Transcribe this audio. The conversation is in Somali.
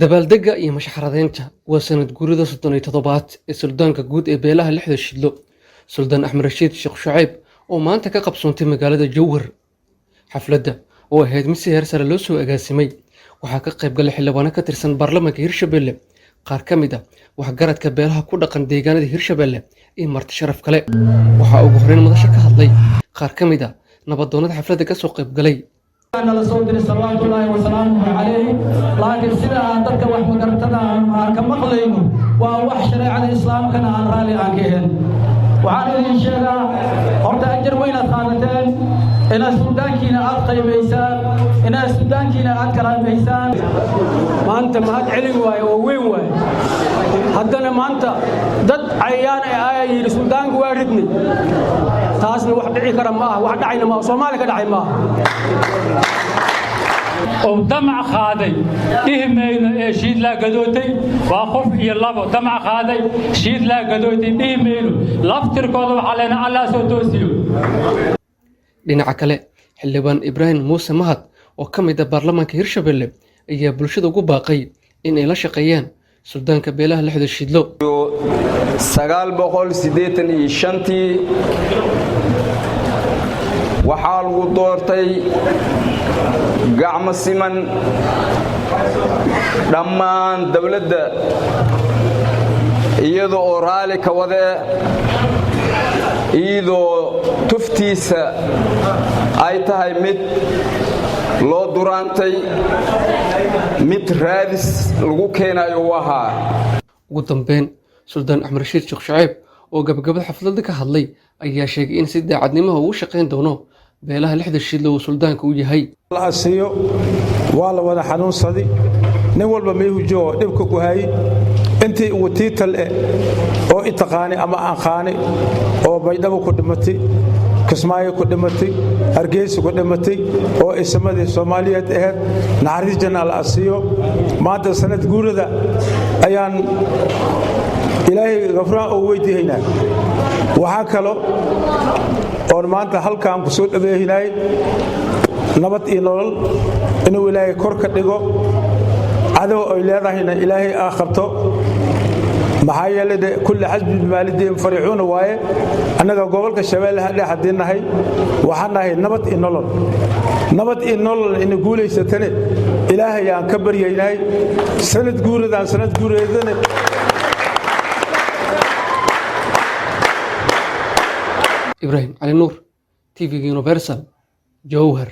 dabaaldega iyo mashxaradeynta waa sanad guurida 37 ee suldaanka guud ee beelaha lixda shidlo suldaan axmed rashiid sheekh shucayb oo maanta ka qabsoontay magaalada jowhar xafladda oo ahayd mid si heer sare loo soo agaasimay waxaa ka qayb galay xildhibaano ka tirsan baarlamaanka hirshabelle qaar ka mid ah waxgaradka beelaha ku dhaqan deegaanada hirshabelle iyo marti sharaf kale waxaa ugu horreyn madasha ka hadlay qaar ka mid ah nabadoonnada xafladda ka soo qayb galay أنا لصوتي صلوات الله وسلامه عليه لكن سيدا dadka wax magartada aan ka maqlayno waa wax shariicada islaamkana aan raali aan ka ahayn waxaan idin sheegaa horta ajar weyn aad qaadateen inaad suldaankiina aad qaybaysaan inaad suldaankiina aad karaameysaan maanta mahad celin waaye oo weyn waaye haddana maanta dad cayaan ay yiri suldaanku waa ridnay taasna wax dhici kara ma aha wax dhacayna ma Soomaaliya ka dhacay ma oo damac qaaday dhihmayno ee shiid la gadootay waa qof iyo labo damac qaaday shiid la gadootay dhihmayno laftirkooda waxa leena Allah soo toosiyo dhinaca kale xildhibaan Ibrahim Muuse Mahad oo ka mid ah baarlamaanka Hirshabelle ayaa bulshada ugu baaqay in ay la shaqeeyaan suldaanka beelaha lixda shidlo 985 waxaa lagu doortay gacmo siman dhammaan dawladda iyadoo oo raali ka wada iyadoo tuftiisa ay tahay mid loo duraantay mid raadis lagu keenayo wahaa ugu dambeyn suldaan axmed rashiid sheekh shucayb oo gabagabada xafladda ka hadlay ayaa sheegay in si daacadnimo uu shaqayn doono beelaha lixda shidlo uu suldaanka u yahay la asiyo waa la wada xanuunsaday nin walba meehu joogo dhibka ku hayay intii uu tiital oo itaqaani ama aan qaani oo baydhabo ku dhimatay kismaayo ku dhimatay hargeysa ku dhimatay oo ismadii Soomaaliyeed ahayd naxariis janna la asiyo maanta sanad guurada ayaan ilaahay gafraan oo weydiinaa waxa kale oo maanta halkaan ku soo dhaweeynay nabad iyo nolol inuu ilaahay kor ka dhigo cadow ay leedahayna ilaahay aa qabto maxaa yeelay kulli xasbi maalideen fariixuna waaye annaga gobolka shabeellaha dhaxdinahay waxaan nahay nabad iyo nolol in guuleysatane ilaahay aan ka baryaynay sanad guureedana إبراهيم علي نور TV Universal جوهر